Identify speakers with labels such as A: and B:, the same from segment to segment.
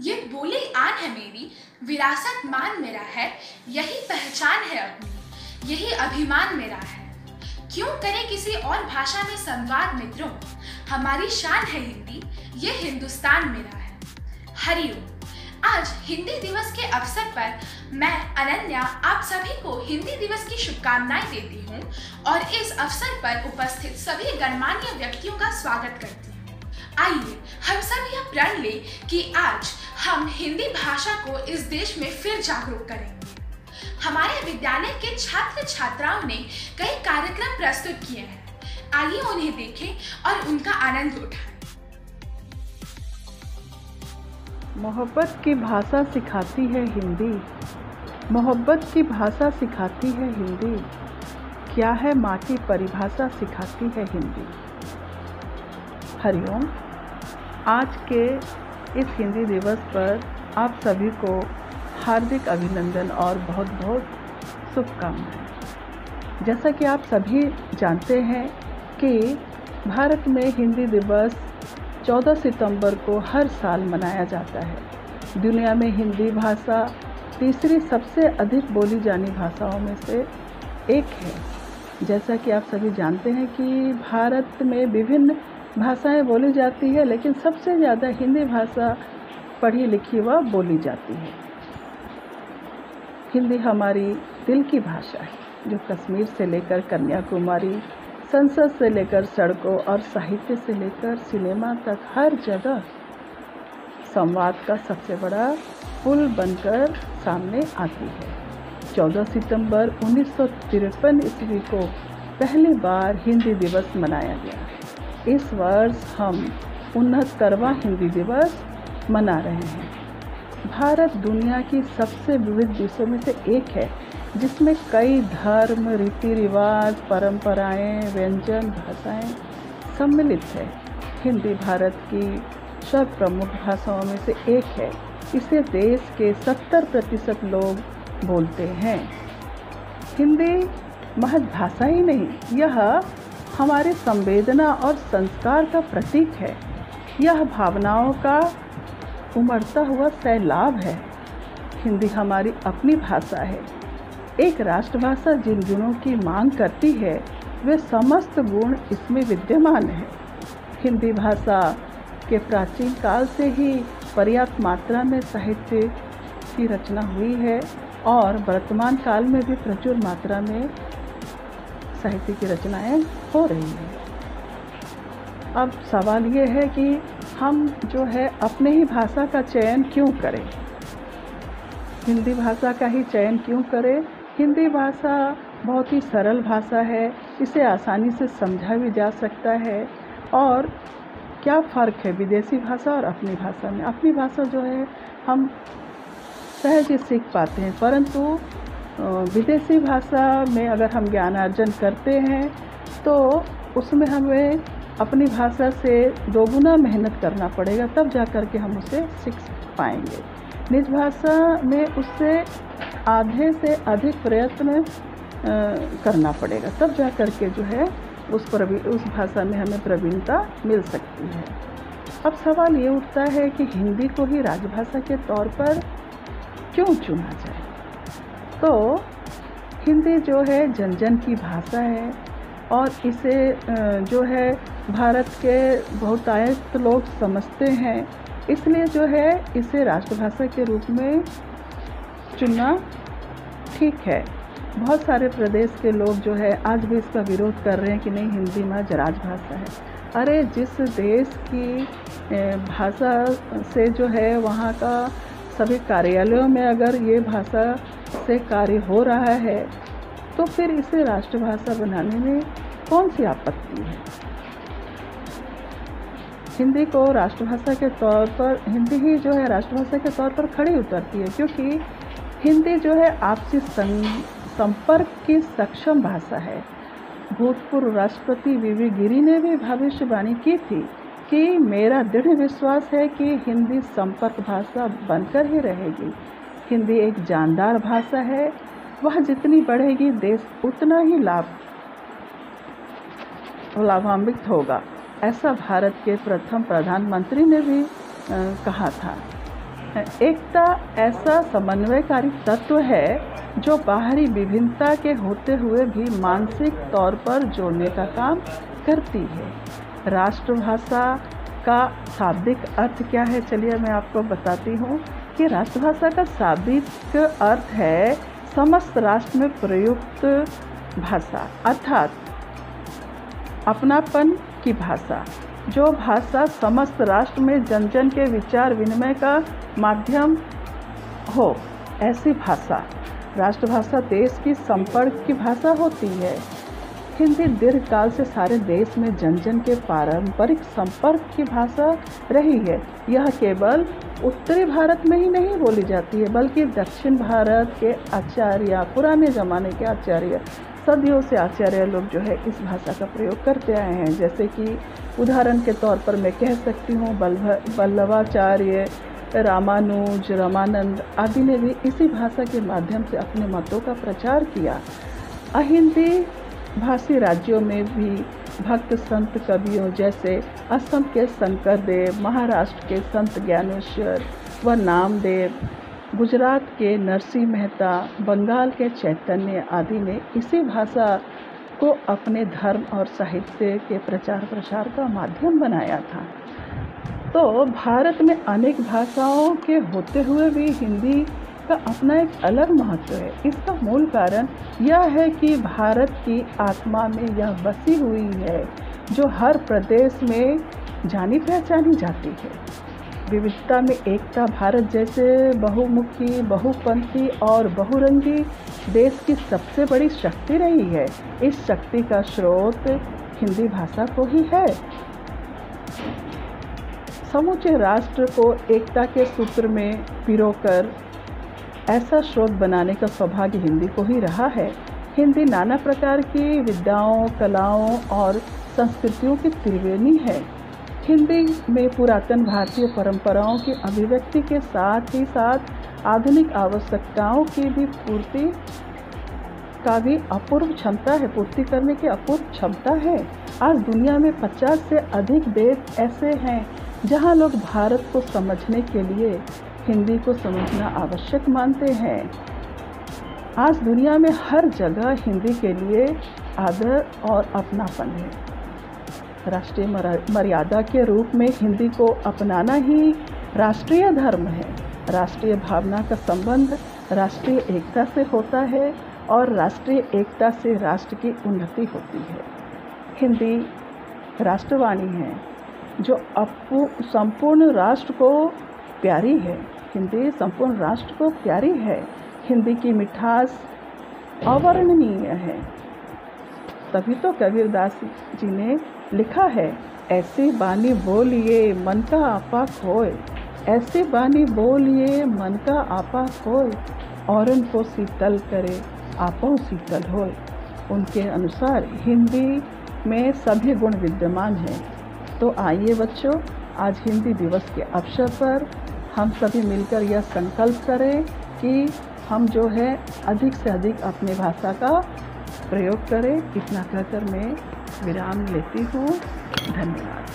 A: ये बोली आन है मेरी, विरासत मान मेरा है, यही पहचान है अपनी, यही अभिमान मेरा है। क्यों करें किसी और भाषा में संवाद मित्रों, हमारी शान है हिंदी, ये हिंदुस्तान मेरा है। हरिओम। आज हिंदी दिवस के अवसर पर मैं अनन्या आप सभी को हिंदी दिवस की शुभकामनाएं देती हूँ और इस अवसर पर उपस्थित सभी गणमान्य व्यक्तियों का स्वागत करती हूँ। आइए हम सब यह प्रण लें कि आज हम हिंदी भाषा को इस देश में फिर जागरूक करेंगे। हमारे विद्यालय के छात्र छात्राओं ने कई कार्यक्रम प्रस्तुत किए हैं, आइए उन्हें देखें और उनका आनंद उठाएं।
B: मोहब्बत की भाषा सिखाती है हिंदी, मोहब्बत की भाषा सिखाती है हिंदी, क्या है माँ की परिभाषा सिखाती है हिंदी। हरिओम। आज के इस हिंदी दिवस पर आप सभी को हार्दिक अभिनंदन और बहुत बहुत शुभकामनाएं। जैसा कि आप सभी जानते हैं कि भारत में हिंदी दिवस 14 सितंबर को हर साल मनाया जाता है। दुनिया में हिंदी भाषा तीसरी सबसे अधिक बोली जानी भाषाओं में से एक है। जैसा कि आप सभी जानते हैं कि भारत में विभिन्न भाषाएं बोली जाती है, लेकिन सबसे ज़्यादा हिंदी भाषा पढ़ी लिखी व बोली जाती है। हिंदी हमारी दिल की भाषा है, जो कश्मीर से लेकर कन्याकुमारी, संसद से लेकर सड़कों और साहित्य से लेकर सिनेमा तक हर जगह संवाद का सबसे बड़ा पुल बनकर सामने आती है। 14 सितंबर 1953 ईस्वी को पहली बार हिंदी दिवस मनाया गया। इस वर्ष हम 69वां हिंदी दिवस मना रहे हैं। भारत दुनिया की सबसे विविध देशों में से एक है, जिसमें कई धर्म, रीति रिवाज, परंपराएं, व्यंजन, भाषाएं सम्मिलित है। हिंदी भारत की सब प्रमुख भाषाओं में से एक है। इसे देश के 70% लोग बोलते हैं। हिंदी महज भाषा ही नहीं, यह हमारे संवेदना और संस्कार का प्रतीक है। यह भावनाओं का उमड़ता हुआ सैलाब है। हिंदी हमारी अपनी भाषा है। एक राष्ट्रभाषा जिन गुणों की मांग करती है, वे समस्त गुण इसमें विद्यमान है। हिंदी भाषा के प्राचीन काल से ही पर्याप्त मात्रा में साहित्य की रचना हुई है और वर्तमान काल में भी प्रचुर मात्रा में साहित्य की रचनाएं हो रही हैं। अब सवाल ये है कि हम जो है अपने ही भाषा का चयन क्यों करें, हिंदी भाषा का ही चयन क्यों करें। हिंदी भाषा बहुत ही सरल भाषा है, इसे आसानी से समझा भी जा सकता है। और क्या फ़र्क है विदेशी भाषा और अपनी भाषा में। अपनी भाषा जो है हम सहज ही सीख पाते हैं, परंतु विदेशी भाषा में अगर हम ज्ञानार्जन करते हैं तो उसमें हमें अपनी भाषा से दोगुना मेहनत करना पड़ेगा, तब जा कर के हम उसे सीख पाएंगे। निज भाषा में उससे आधे से अधिक प्रयत्न करना पड़ेगा, तब जा कर के जो है उस भाषा में हमें प्रवीणता मिल सकती है। अब सवाल ये उठता है कि हिंदी को ही राजभाषा के तौर पर क्यों चुना जाए। तो हिंदी जो है जन जन की भाषा है और इसे जो है भारत के बहुतायत लोग समझते हैं, इसलिए जो है इसे राष्ट्रभाषा के रूप में चुनना ठीक है। बहुत सारे प्रदेश के लोग जो है आज भी इसका विरोध कर रहे हैं कि नहीं, हिंदी महज राजभाषा है। अरे जिस देश की भाषा से जो है वहाँ का सभी कार्यालयों में अगर ये भाषा से कार्य हो रहा है, तो फिर इसे राष्ट्रभाषा बनाने में कौन सी आपत्ति है। हिंदी को राष्ट्रभाषा के तौर पर, हिंदी ही जो है राष्ट्रभाषा के तौर पर खड़ी उतरती है, क्योंकि हिंदी जो है आपसी संपर्क की सक्षम भाषा है। भूतपूर्व राष्ट्रपति वीवी गिरी ने भी भविष्यवाणी की थी कि मेरा दृढ़ विश्वास है कि हिंदी संपर्क भाषा बनकर ही रहेगी। हिंदी एक जानदार भाषा है, वह जितनी बढ़ेगी देश उतना ही लाभान्वित होगा। ऐसा भारत के प्रथम प्रधानमंत्री ने भी कहा था। एकता ऐसा समन्वयकारी तत्व है जो बाहरी विभिन्नता के होते हुए भी मानसिक तौर पर जोड़ने का काम करती है। राष्ट्रभाषा का शाब्दिक अर्थ क्या है? चलिए मैं आपको बताती हूँ कि राष्ट्रभाषा का शाब्दिक अर्थ है समस्त राष्ट्र में प्रयुक्त भाषा, अर्थात अपनापन की भाषा। जो भाषा समस्त राष्ट्र में जन जन के विचार विनिमय का माध्यम हो, ऐसी भाषा राष्ट्रभाषा देश की संपर्क की भाषा होती है। हिंदी दीर्घ काल से सारे देश में जन जन के पारंपरिक संपर्क की भाषा रही है। यह केवल उत्तरी भारत में ही नहीं बोली जाती है, बल्कि दक्षिण भारत के आचार्य, पुराने ज़माने के आचार्य, सदियों से आचार्य लोग जो है इस भाषा का प्रयोग करते आए हैं। जैसे कि उदाहरण के तौर पर मैं कह सकती हूँ वल्लभाचार्य, रामानुज, रामानंद आदि ने भी इसी भाषा के माध्यम से अपने मतों का प्रचार किया। अहिंदी भाषी राज्यों में भी भक्त संत कवियों जैसे असम के शंकरदेव, महाराष्ट्र के संत ज्ञानेश्वर व नामदेव, गुजरात के नरसिंह मेहता, बंगाल के चैतन्य आदि ने इसी भाषा को अपने धर्म और साहित्य के प्रचार प्रसार का माध्यम बनाया था। तो भारत में अनेक भाषाओं के होते हुए भी हिंदी का अपना एक अलग महत्व है। इसका मूल कारण यह है कि भारत की आत्मा में यह बसी हुई है, जो हर प्रदेश में जानी पहचानी जाती है। विविधता में एकता भारत जैसे बहुमुखी, बहुपंथी और बहुरंगी देश की सबसे बड़ी शक्ति रही है। इस शक्ति का स्रोत हिंदी भाषा को ही है। समूचे राष्ट्र को एकता के सूत्र में पिरोकर ऐसा स्रोत बनाने का सौभाग्य हिंदी को ही रहा है। हिंदी नाना प्रकार की विद्याओं, कलाओं और संस्कृतियों की त्रिवेणी है। हिंदी में पुरातन भारतीय परंपराओं की अभिव्यक्ति के साथ ही साथ आधुनिक आवश्यकताओं की भी पूर्ति करने की अपूर्व क्षमता है। आज दुनिया में 50 से अधिक देश ऐसे हैं जहां लोग भारत को समझने के लिए हिंदी को समझना आवश्यक मानते हैं। आज दुनिया में हर जगह हिंदी के लिए आदर और अपनापन है। राष्ट्रीय मर्यादा के रूप में हिंदी को अपनाना ही राष्ट्रीय धर्म है। राष्ट्रीय भावना का संबंध राष्ट्रीय एकता से होता है और राष्ट्रीय एकता से राष्ट्र की उन्नति होती है। हिंदी राष्ट्रवाणी है जो संपूर्ण राष्ट्र को प्यारी है। हिंदी संपूर्ण राष्ट्र को प्यारी है। हिंदी की मिठास अवर्णनीय है। तभी तो कबीरदास जी ने लिखा है, ऐसी बानी बोलिए मन का आपा खोए, ऐसी बानी बोलिए मन का आपा खोए, औरन को शीतल करे आपो शीतल होए। उनके अनुसार हिंदी में सभी गुण विद्यमान हैं। तो आइए बच्चों, आज हिंदी दिवस के अवसर पर हम सभी मिलकर यह संकल्प करें कि हम जो है अधिक से अधिक अपनी भाषा का प्रयोग करें। इतना कहकर मैं विराम लेती हूँ। धन्यवाद।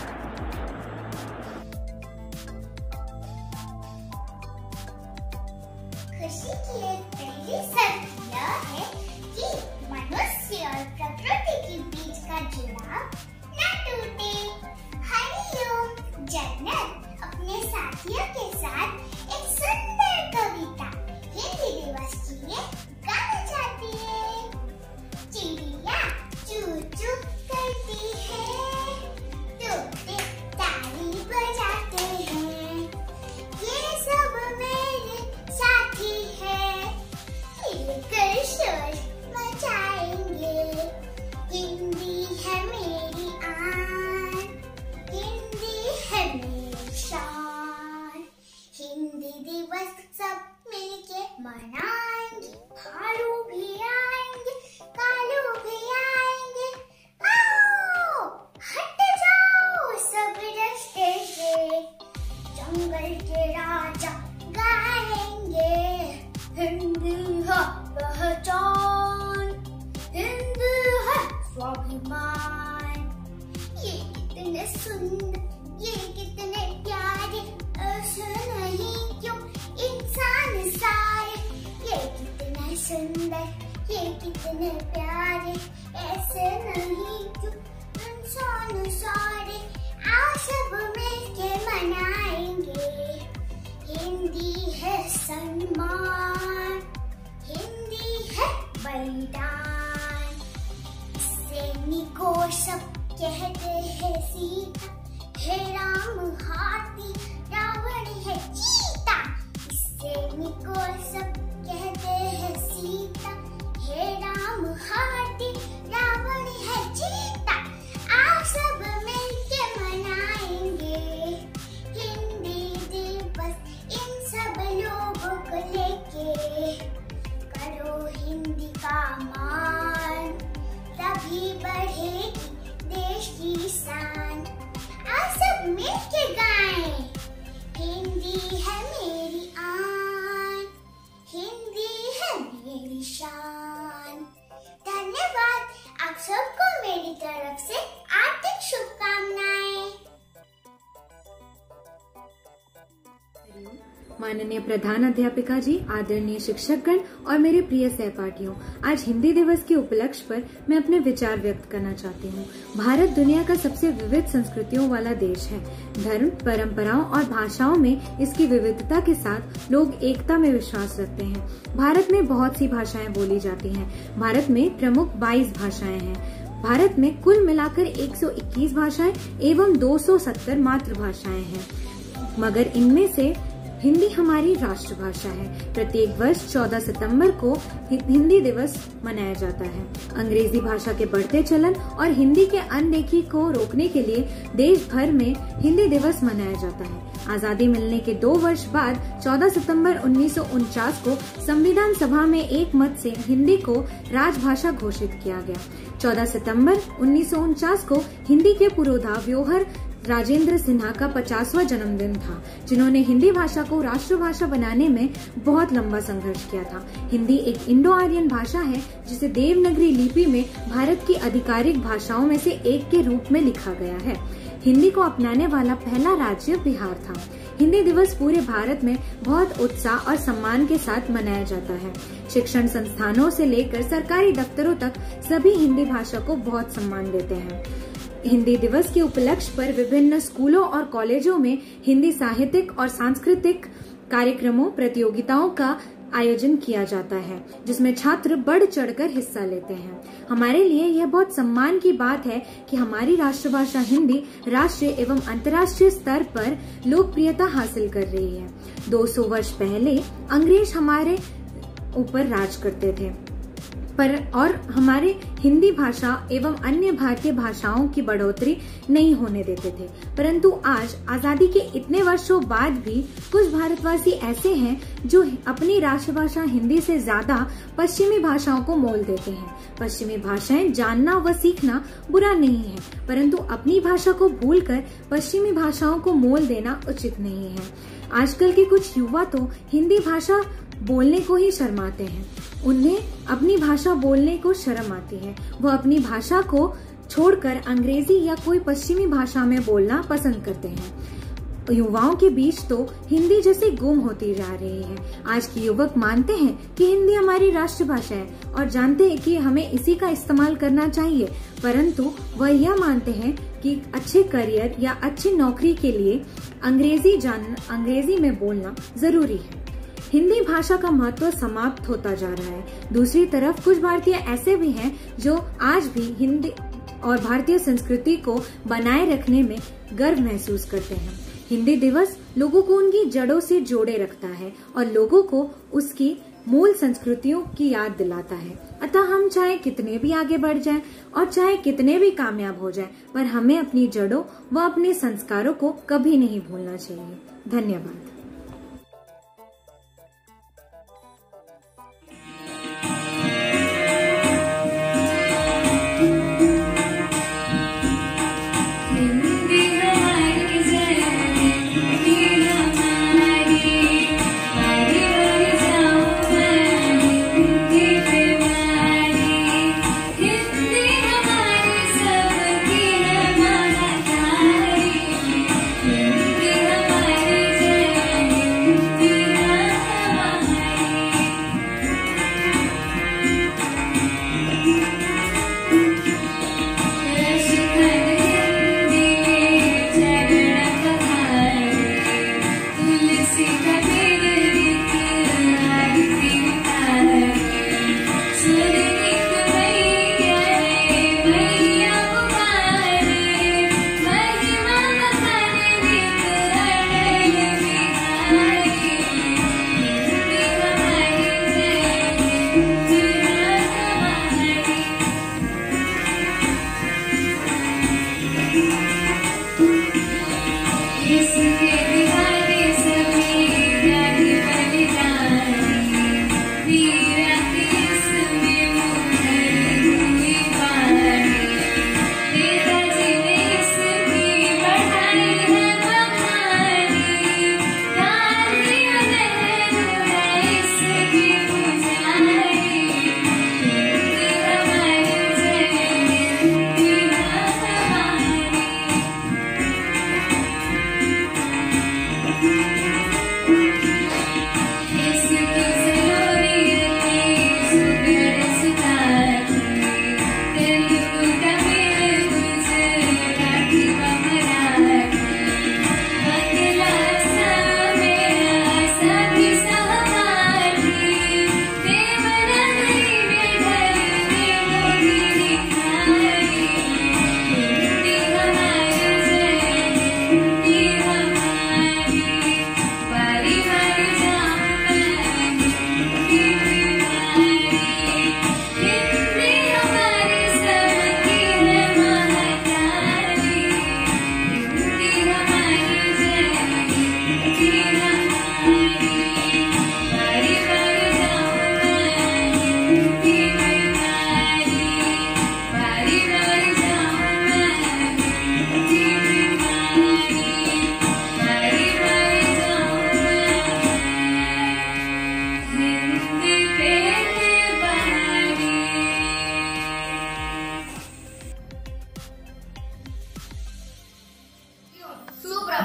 C: खुशी की एक पहली शर्त यह है कि मनुष्य और प्रकृति के बीच का जुड़ाव न टूटे। हरिओम। जन्नत अपने साथियों के साथ एक सुंदर कविता हिंदी दिवस के लिए गाना चाहती है। चिड़िया चू चू करती है, तोते ताली बजाते हैं, ये सब मेरे साथी है, मिलकर शोर मचाएंगे। हिंदी है मेरी आन, हिंदी है मेरी शान। हिंदी दिवस सब मिलके मनाएंगे। भालू भी आएंगे, कालू भी आएंगे। आओ हट जाओ सब रास्ते से, जंगल के राजा गाएंगे। हिंदी है पहचान, हिंदी है स्वाभिमान। ये कितने सुंदर, ये कितने प्यारे, ऐसे नहीं क्यों सुंदर, ये कितने प्यारे, ऐसे नहीं क्यों इंसान सारे, आओ सब मिलके मनाएंगे। हिंदी है सम्मान, हिंदी है बलिदान, सैनिकों सब कहते हैं सीता, हे राम हाथी रावण है चीता। सैनिकों सब कहते हैं सीता, हे राम हाथी रावण है चीता, आओ सब मिलके मनाएंगे हिंदी दिवस इन सब लोगों को लेके। करो हिंदी का मान, तभी बढ़ेगी देश की शान। आओ सब मिलके गाएं, हिंदी है मेरी आन, हिंदी है मेरी शान। धन्यवाद, आप सबको मेरी तरफ से आर्थिक शुभकामनाएं।
D: माननीय प्रधान अध्यापिका जी, आदरणीय शिक्षकगण और मेरे प्रिय सहपाठियों, आज हिंदी दिवस के उपलक्ष्य पर मैं अपने विचार व्यक्त करना चाहती हूँ। भारत दुनिया का सबसे विविध संस्कृतियों वाला देश है। धर्म, परंपराओं और भाषाओं में इसकी विविधता के साथ लोग एकता में विश्वास रखते हैं। भारत में बहुत सी भाषाएं बोली जाती हैं। भारत में प्रमुख 22 भाषाएं हैं। भारत में कुल मिलाकर 121 भाषाएं एवं 270 मातृभाषाएं हैं, मगर इनमें से हिंदी हमारी राष्ट्रभाषा है। प्रत्येक वर्ष 14 सितंबर को हिंदी दिवस मनाया जाता है। अंग्रेजी भाषा के बढ़ते चलन और हिंदी के अनदेखी को रोकने के लिए देश भर में हिंदी दिवस मनाया जाता है। आजादी मिलने के 2 वर्ष बाद 14 सितंबर 1949 को संविधान सभा में एक मत से हिंदी को राजभाषा घोषित किया गया। 14 सितंबर 1949 को हिंदी के पुरोधा व्योहर राजेंद्र सिन्हा का 50वां जन्मदिन था, जिन्होंने हिंदी भाषा को राष्ट्रभाषा बनाने में बहुत लंबा संघर्ष किया था। हिंदी एक इंडो आर्यन भाषा है, जिसे देवनागरी लिपि में भारत की आधिकारिक भाषाओं में से एक के रूप में लिखा गया है। हिंदी को अपनाने वाला पहला राज्य बिहार था। हिंदी दिवस पूरे भारत में बहुत उत्साह और सम्मान के साथ मनाया जाता है। शिक्षण संस्थानों से लेकर सरकारी दफ्तरों तक सभी हिंदी भाषा को बहुत सम्मान देते हैं। हिंदी दिवस के उपलक्ष्य पर विभिन्न स्कूलों और कॉलेजों में हिंदी साहित्यिक और सांस्कृतिक कार्यक्रमों, प्रतियोगिताओं का आयोजन किया जाता है, जिसमें छात्र बढ़ चढ़कर हिस्सा लेते हैं। हमारे लिए यह बहुत सम्मान की बात है कि हमारी राष्ट्रभाषा हिंदी राष्ट्रीय एवं अंतर्राष्ट्रीय स्तर पर लोकप्रियता हासिल कर रही है। 200 वर्ष पहले अंग्रेज हमारे ऊपर राज करते थे, और हमारे हिंदी भाषा एवं अन्य भारतीय भाषाओं की बढ़ोतरी नहीं होने देते थे। परंतु आज आजादी के इतने वर्षों बाद भी कुछ भारतवासी ऐसे हैं जो अपनी राष्ट्रभाषा हिंदी से ज्यादा पश्चिमी भाषाओं को मोल देते हैं। पश्चिमी भाषाएं जानना व सीखना बुरा नहीं है, परंतु अपनी भाषा को भूलकर पश्चिमी भाषाओं को मोल देना उचित नहीं है। आजकल के कुछ युवा तो हिंदी भाषा बोलने को ही शर्माते हैं। उन्हें अपनी भाषा बोलने को शर्म आती है। वह अपनी भाषा को छोड़कर अंग्रेजी या कोई पश्चिमी भाषा में बोलना पसंद करते हैं। युवाओं के बीच तो हिंदी जैसे गुम होती जा रही है। आज के युवक मानते हैं कि हिंदी हमारी राष्ट्रभाषा है और जानते हैं कि हमें इसी का इस्तेमाल करना चाहिए, परंतु वह यह मानते हैं कि अच्छे करियर या अच्छी नौकरी के लिए अंग्रेजी में बोलना जरूरी है। हिंदी भाषा का महत्व समाप्त होता जा रहा है। दूसरी तरफ कुछ भारतीय ऐसे भी हैं जो आज भी हिंदी और भारतीय संस्कृति को बनाए रखने में गर्व महसूस करते हैं। हिंदी दिवस लोगों को उनकी जड़ों से जोड़े रखता है और लोगों को उसकी मूल संस्कृतियों की याद दिलाता है। अतः हम चाहे कितने भी आगे बढ़ जाएं और चाहे कितने भी कामयाब हो जाएं, पर हमें अपनी जड़ों व अपने संस्कारों को कभी नहीं भूलना चाहिए। धन्यवाद।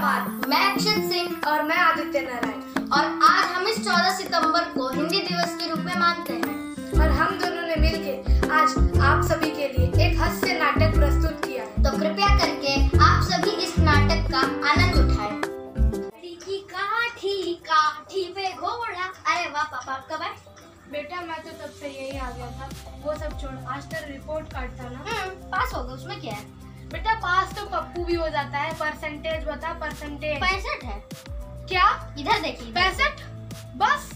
E: जिंदाबाद। मैं अक्षत सिंह और मैं आदित्य नारायण और आज हम इस 14 सितंबर को हिंदी दिवस के रूप में मानते हैं और हम दोनों ने मिलकर आज आप सभी के लिए एक हास्य नाटक प्रस्तुत किया है। तो कृपया करके आप सभी इस नाटक का आनंद उठाएं। काठी पे घोड़ा। अरे वाह पापा, आपका बात?
F: बेटा मैं तो तब से यही आ गया था। वो सब छोड़, आज तेरा रिपोर्ट कार्ड था ना?
E: पास होगा, उसमें क्या है?
F: बेटा पास तो पप्पू भी हो जाता है। परसेंटेज बता। परसेंटेज
E: 65 है।
F: क्या?
E: इधर देखिए।
F: 65? बस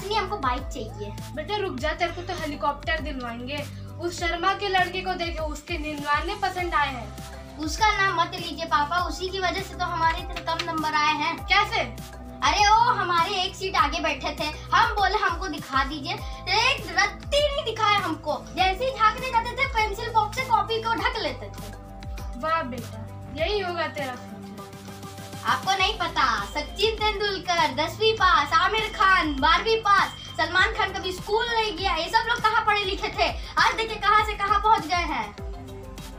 E: नहीं, हमको बाइक चाहिए।
F: बेटा रुक जा, तेरे को तो हेलीकॉप्टर दिलवाएंगे। उस शर्मा के लड़के को देखो, उसके 99% आए हैं।
E: उसका नाम मत लीजिए पापा, उसी की वजह से तो हमारे इतने कम नंबर आए हैं।
F: कैसे?
E: अरे वो हमारे एक सीट आगे बैठे थे, हम बोले हमको दिखा दीजिए, एक रत्ती नहीं दिखाया हमको। जैसे ही झांकने जाते थे पेंसिल बॉक्स से कॉपी को ढक लेते थे।
F: वाह बेटा, यही होगा तेरा।
E: आपको नहीं पता, सचिन तेंदुलकर 10वीं पास, आमिर खान 12वीं पास, सलमान खान कभी स्कूल नहीं गया। ये सब लोग कहाँ पढ़े लिखे थे, आज देखिए कहाँ से कहाँ पहुँच गए हैं।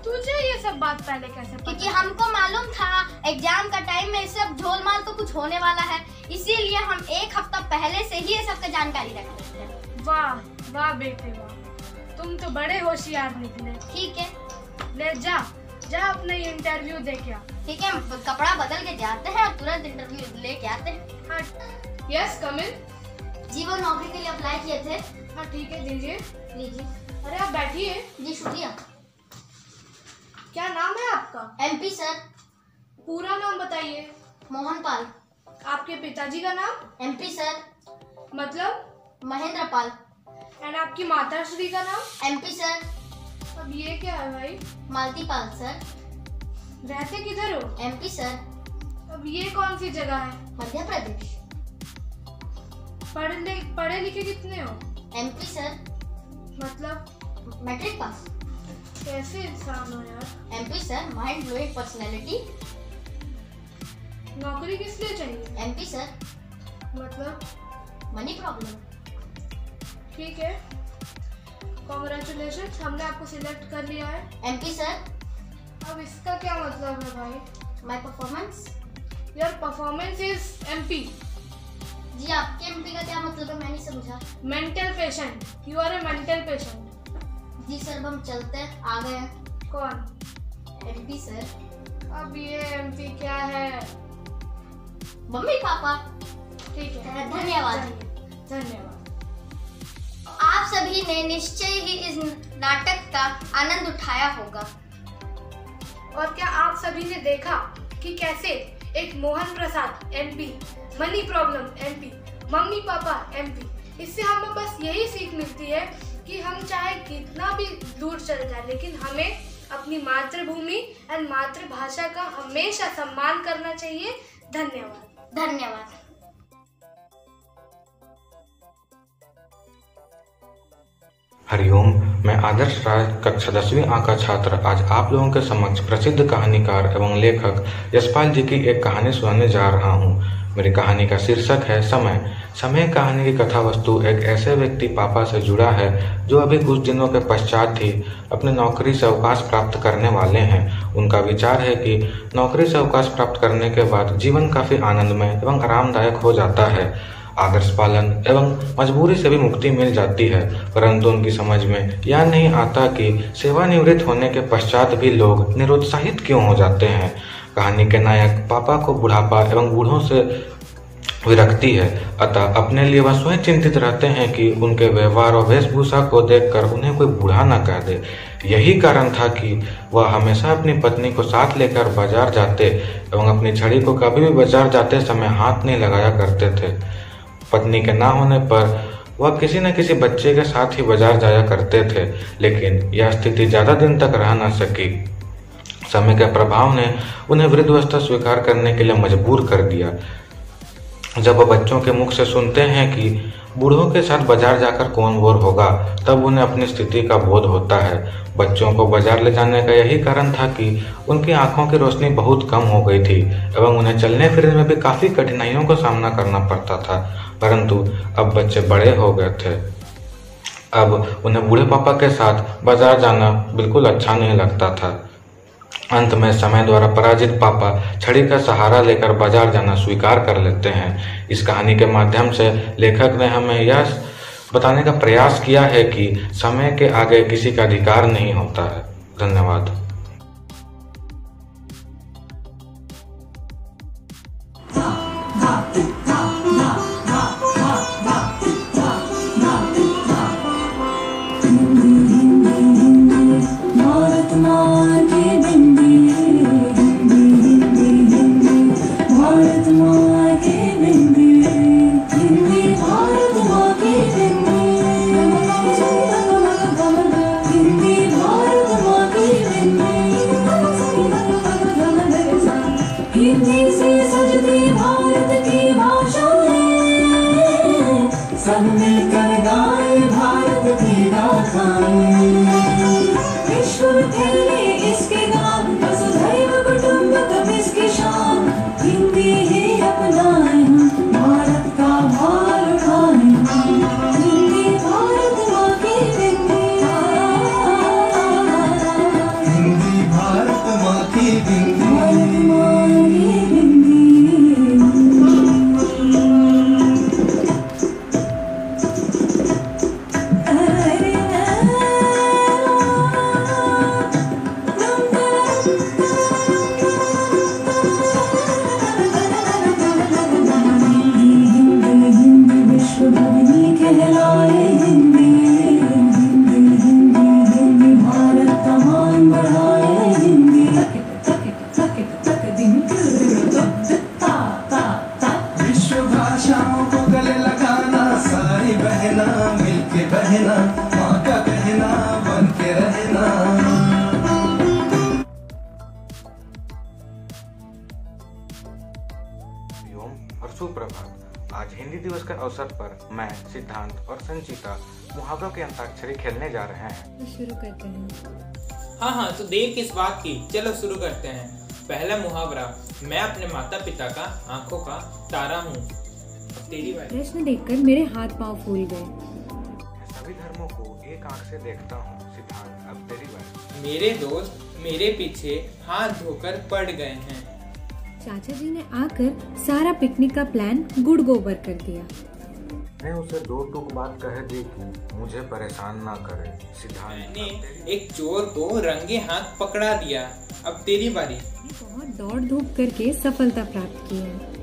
F: तुझे ये सब बात पहले कैसे पता?
E: क्योंकि हमको मालूम था एग्जाम का टाइम में सब झोलमाल तो कुछ होने वाला है, इसीलिए हम एक हफ्ता पहले से ही ये सब का जानकारी रख लेते हैं।
F: वाह वाह बेटे वाह, तुम तो बड़े होशियार निकले।
E: ठीक है,
F: ले जा अपना इंटरव्यू दे के आ।
E: ठीक है, कपड़ा बदल के जाते हैं और तुरंत इंटरव्यू लेके आते हैं।
F: हाँ, यस कम इन।
E: जी वो नौकरी के लिए अप्लाई किए थे।
F: हाँ ठीक है, दीजिए।
E: लीजिए।
F: अरे आप बैठिए।
E: जी शुक्रिया।
F: क्या नाम है आपका?
E: MP sir.
F: पूरा नाम बताइए।
E: मोहन पाल।
F: आपके पिताजी का नाम?
E: MP sir.
F: मतलब?
E: महेंद्र पाल।
F: एंड आपकी माताश्री का नाम?
E: MP सर।
F: अब ये क्या है भाई?
E: मालती पाल सर।
F: रहते किधर हो?
E: MP सर।
F: अब ये कौन सी जगह है?
E: मध्य प्रदेश।
F: पढ़े लिखे कितने हो?
E: MP sir.
F: मतलब?
E: Matric pass.
F: कैसे इंसान हो यार?
E: MP sir, mind blowing personality.
F: नौकरी किस लिए चाहिए?
E: MP sir.
F: मतलब?
E: Money problem.
F: ठीक है, कॉन्ग्रेचुलेशन, हमने आपको सिलेक्ट कर लिया है।
E: MP सर।
F: अब इसका क्या मतलब है भाई?
E: My performance.
F: Your performance is MP।
E: जी आपके MP का क्या मतलब है, मैं नहीं समझा।
F: Mental patient, you are a mental patient.
E: जी सर, हम चलते हैं, आ गए।
F: कौन?
E: MP सर।
F: अब ये MP क्या है?
E: Mummy papa.
F: ठीक है,
E: धन्यवाद।
F: धन्यवाद।
E: आप सभी ने निश्चय ही इस नाटक का आनंद उठाया होगा।
F: और क्या आप सभी ने देखा कि कैसे एक Mohan Prasad MP, money problem MP, mummy papa MP, इससे हमें बस यही सीख मिलती है कि हम चाहे कितना भी दूर चल जाए, लेकिन हमें अपनी मातृभूमि एंड मातृभाषा का हमेशा सम्मान करना चाहिए। धन्यवाद।
E: धन्यवाद।
G: हरिओम, मैं आदर्श राय कक्षा 10वीं A का छात्र आज आप लोगों के समक्ष प्रसिद्ध कहानीकार एवं लेखक यशपाल जी की एक कहानी सुनाने जा रहा हूँ। मेरी कहानी का शीर्षक है समय। समय कहानी की कथा वस्तु एक ऐसे व्यक्ति पापा से जुड़ा है जो अभी कुछ दिनों के पश्चात ही अपनी नौकरी से अवकाश प्राप्त करने वाले हैं। उनका विचार है कि नौकरी से अवकाश प्राप्त करने के बाद जीवन काफी आनंदमय एवं आरामदायक हो जाता है। आदर्श पालन एवं मजबूरी से भी मुक्ति मिल जाती है, परंतु उनकी समझ में यह नहीं आता कि सेवानिवृत्त होने के पश्चात भी लोग निरुत्साहित क्यों हो जाते हैं। कहानी के नायक पापा को बुढ़ापा एवं बूढ़ों से विरक्ति है, अतः अपने लिए वह स्वयं चिंतित रहते हैं कि उनके व्यवहार और वेशभूषा को देखकर उन्हें कोई बूढ़ा न कह दे। यही कारण था कि वह हमेशा अपनी पत्नी को साथ लेकर बाजार जाते एवं अपनी छड़ी को कभी भी बाजार जाते समय हाथ नहीं लगाया करते थे। पत्नी के ना होने पर वह किसी न किसी बच्चे के साथ ही बाजार जाया करते थे, लेकिन यह स्थिति ज्यादा दिन तक रह न सकी। समय के प्रभाव ने उन्हें वृद्धावस्था स्वीकार करने के लिए मजबूर कर दिया। जब वह बच्चों के मुख से सुनते हैं कि बूढ़ों के साथ बाजार जाकर कौन बोर होगा, तब उन्हें अपनी स्थिति का बोध होता है। बच्चों को बाजार ले जाने का यही कारण था कि उनकी आंखों की रोशनी बहुत कम हो गई थी एवं उन्हें चलने फिरने में भी काफी कठिनाइयों का सामना करना पड़ता था। परंतु अब बच्चे बड़े हो गए थे, अब उन्हें बूढ़े पापा के साथ बाजार जाना बिल्कुल अच्छा नहीं लगता था। अंत में समय द्वारा पराजित पापा छड़ी का सहारा लेकर बाजार जाना स्वीकार कर लेते हैं। इस कहानी के माध्यम से लेखक ने हमें यह बताने का प्रयास किया है कि समय के आगे किसी का अधिकार नहीं होता है। धन्यवाद।
H: सब मिलकर गाए भारत की गाथाएं, विश्व में फैले इसके नाम, वसुधैव कुटुंबकम इसकी शान। हिंदी ही अपनाएं हम, भारत का भार उठाएं हम, हिंदी भारत माँ की बिंदी, हिंदी भारत माँ की बिंदी, भारत माँ की बिंदी। मिलके बहना, माँ का कहना बन के रहना।
G: और सुप्रभात। आज हिंदी दिवस के अवसर पर मैं, सिद्धांत और संचिता मुहावरों की अंताक्षरी खेलने जा रहे हैं।
D: शुरू करते हैं।
I: हाँ, तो देर किस बात की, चलो शुरू करते हैं। पहला मुहावरा, मैं अपने माता पिता का आंखों का तारा हूँ। तेरी बात।
D: प्रश्न देखकर मेरे हाथ पांव फूल गए।
G: सभी धर्मों को एक आंख से देखता हूँ। सिद्धांत, अब तेरी बात।
I: मेरे दोस्त मेरे पीछे हाथ धोकर पड़ गए हैं।
D: चाचा जी ने आकर सारा पिकनिक का प्लान गुड़ गोबर कर दिया।
G: मैं उसे दो टूक बात कह दी कि मुझे परेशान ना करे। सिद्धांत,
I: मैंने एक चोर को रंगे हाथ पकड़ा दिया। अब तेरी बारी।
D: बहुत दौड़ धूप करके सफलता प्राप्त की है।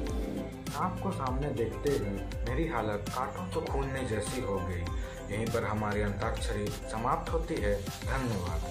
G: सांप को सामने देखते ही मेरी हालत कांटों तो खूनने जैसी हो गई। यहीं पर हमारी अंताक्षरी समाप्त होती है। धन्यवाद।